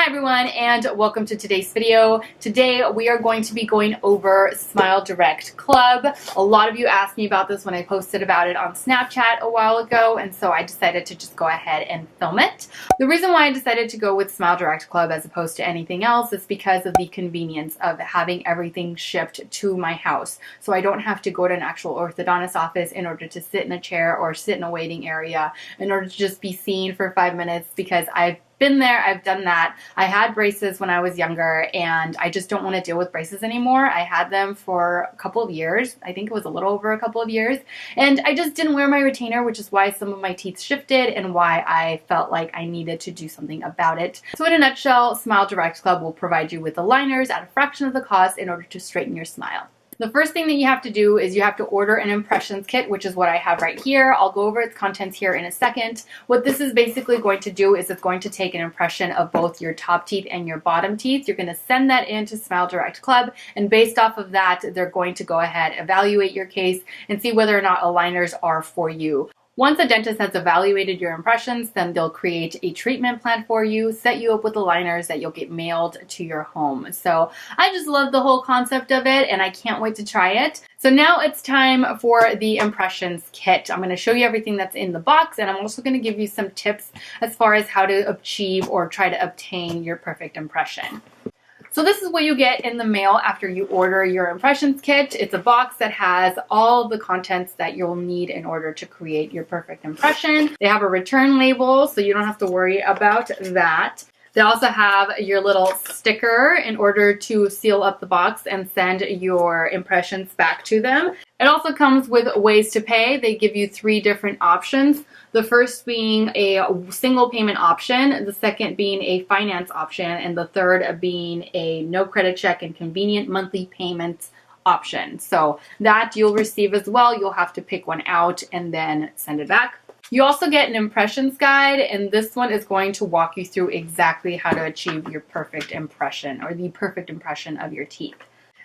Hi everyone, and welcome to today's video. Today we are going to be going over Smile Direct Club. A lot of you asked me about this when I posted about it on Snapchat a while ago, and so I decided to just go ahead and film it. The reason why I decided to go with Smile Direct Club as opposed to anything else is because of the convenience of having everything shipped to my house. So I don't have to go to an actual orthodontist office in order to sit in a chair or sit in a waiting area in order to just be seen for 5 minutes, because I've been there, I've done that. I had braces when I was younger and I just don't want to deal with braces anymore. I had them for a couple of years. I think it was a little over a couple of years. And I just didn't wear my retainer, which is why some of my teeth shifted and why I felt like I needed to do something about it. So in a nutshell, Smile Direct Club will provide you with aligners at a fraction of the cost in order to straighten your smile. The first thing that you have to do is you have to order an impressions kit, which is what I have right here. I'll go over its contents here in a second. What this is basically going to do is it's going to take an impression of both your top teeth and your bottom teeth. You're going to send that into Smile Direct Club, and based off of that, they're going to go ahead, evaluate your case, and see whether or not aligners are for you. Once a dentist has evaluated your impressions, then they'll create a treatment plan for you, set you up with aligners that you'll get mailed to your home. So I just love the whole concept of it, and I can't wait to try it. So now it's time for the impressions kit. I'm going to show you everything that's in the box, and I'm also going to give you some tips as far as how to achieve or try to obtain your perfect impression. So this is what you get in the mail after you order your impressions kit. It's a box that has all the contents that you'll need in order to create your perfect impression. They have a return label, so you don't have to worry about that. They also have your little sticker in order to seal up the box and send your impressions back to them. It also comes with ways to pay. They give you 3 different options. The first being a single payment option, the second being a finance option, and the third being a no credit check and convenient monthly payments option. So that you'll receive as well. You'll have to pick one out and then send it back. You also get an impressions guide, and this one is going to walk you through exactly how to achieve your perfect impression, or the perfect impression of your teeth.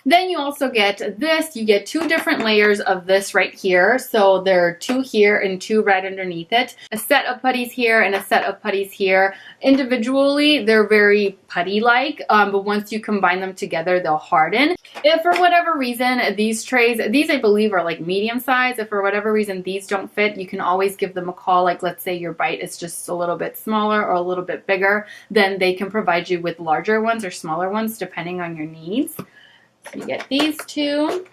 Then you also get this. You get 2 different layers of this right here. So there are 2 here and 2 right underneath it. A set of putties here and a set of putties here. Individually, they're very putty-like, but once you combine them together, they'll harden. If for whatever reason these trays, these I believe are like medium size, if for whatever reason these don't fit, you can always give them a call. Like let's say your bite is just a little bit smaller or a little bit bigger, then they can provide you with larger ones or smaller ones depending on your needs. You get these 2,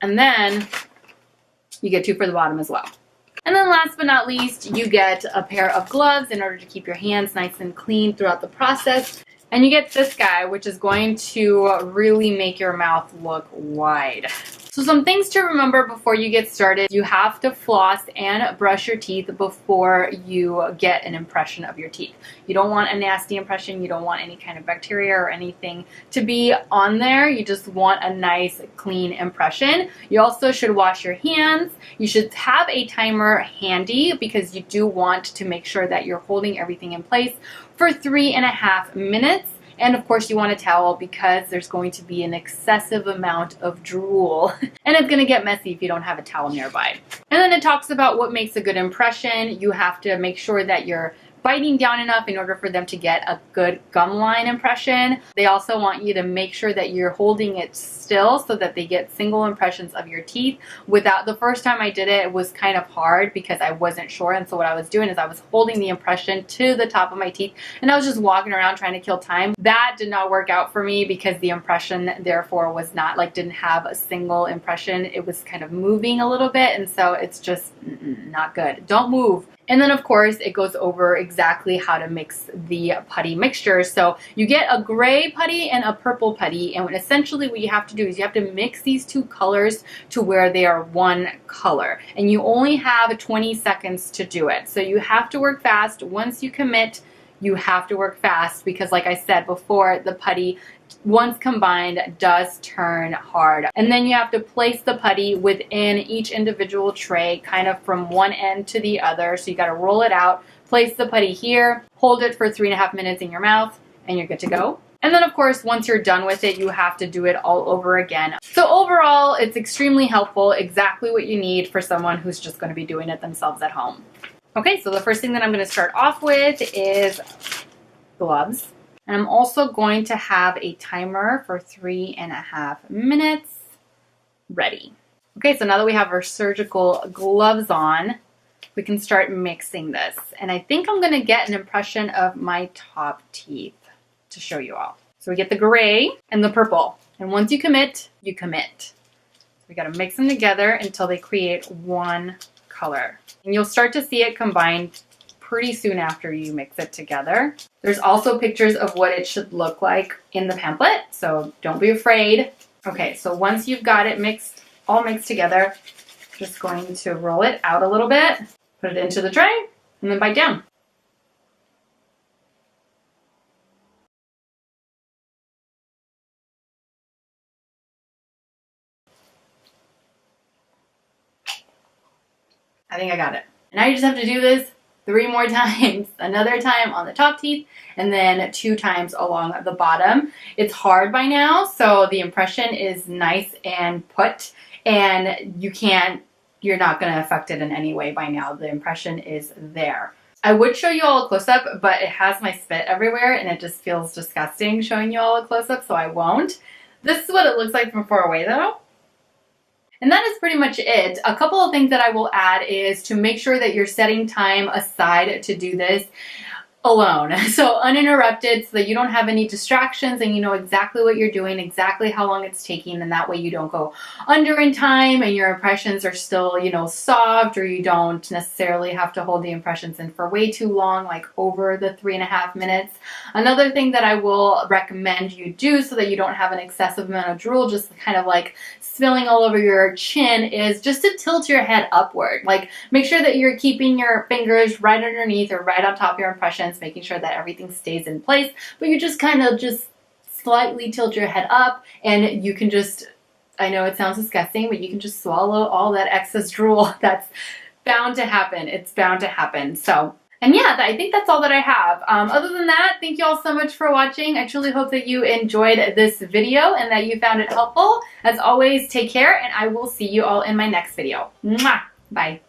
and then you get 2 for the bottom as well. And then last but not least, you get a pair of gloves in order to keep your hands nice and clean throughout the process. And you get this guy, which is going to really make your mouth look wide. So some things to remember before you get started. You have to floss and brush your teeth before you get an impression of your teeth. You don't want a nasty impression. You don't want any kind of bacteria or anything to be on there. You just want a nice, clean impression. You also should wash your hands. You should have a timer handy because you do want to make sure that you're holding everything in place for 3.5 minutes. And of course you want a towel because there's going to be an excessive amount of drool and it's going to get messy if you don't have a towel nearby. And then it talks about what makes a good impression. You have to make sure that you're biting down enough in order for them to get a good gum line impression. They also want you to make sure that you're holding it still so that they get single impressions of your teeth. Without, the first time I did it, it was kind of hard because I wasn't sure, and so what I was doing is I was holding the impression to the top of my teeth and I was just walking around trying to kill time. That did not work out for me because the impression therefore was not like, didn't have a single impression. It was kind of moving a little bit, and so it's just not good. Don't move. And then of course it goes over exactly how to mix the putty mixture. So you get a gray putty and a purple putty, and essentially what you have to do is you have to mix these 2 colors to where they are one color, and you only have 20 seconds to do it. So you have to work fast. Once you commit, you have to work fast because like I said before, the putty once combined does turn hard. And then you have to place the putty within each individual tray, kind of from one end to the other. So you got to roll it out, place the putty here, hold it for 3.5 minutes in your mouth, and you're good to go. And then of course, once you're done with it, you have to do it all over again. So overall, it's extremely helpful, exactly what you need for someone who's just going to be doing it themselves at home. Okay, so the first thing that I'm going to start off with is gloves. And I'm also going to have a timer for 3.5 minutes ready. Okay, so now that we have our surgical gloves on, we can start mixing this. And I think I'm gonna get an impression of my top teeth to show you all. So we get the gray and the purple. And once you commit, you commit. So we gotta mix them together until they create one color. And you'll start to see it combine pretty soon after you mix it together. There's also pictures of what it should look like in the pamphlet, so don't be afraid. Okay, so once you've got it mixed, all mixed together, just going to roll it out a little bit, put it into the tray, and then bite down. I think I got it. Now you just have to do this 3 more times. Another time on the top teeth, and then 2 times along the bottom. It's hard by now, so the impression is nice and put, and you're not going to affect it in any way by now. The impression is there. I would show you all a close-up, but it has my spit everywhere, and it just feels disgusting showing you all a close-up, so I won't. This is what it looks like from far away, though. And that is pretty much it. A couple of things that I will add is to make sure that you're setting time aside to do this alone. So uninterrupted, so that you don't have any distractions and you know exactly what you're doing, exactly how long it's taking, and that way you don't go under in time and your impressions are still, you know, soft, or you don't necessarily have to hold the impressions in for way too long, like over the 3.5 minutes. Another thing that I will recommend you do so that you don't have an excessive amount of drool, just kind of like spilling all over your chin, is just to tilt your head upward. Like, make sure that you're keeping your fingers right underneath or right on top of your impressions, making sure that everything stays in place, but you just kind of just slightly tilt your head up, and you can just, I know it sounds disgusting, but you can just swallow all that excess drool. That's bound to happen. It's bound to happen. So, and yeah, I think that's all that I have. Other than that, thank you all so much for watching. I truly hope that you enjoyed this video and that you found it helpful. As always, take care, and I will see you all in my next video. Mwah! Bye.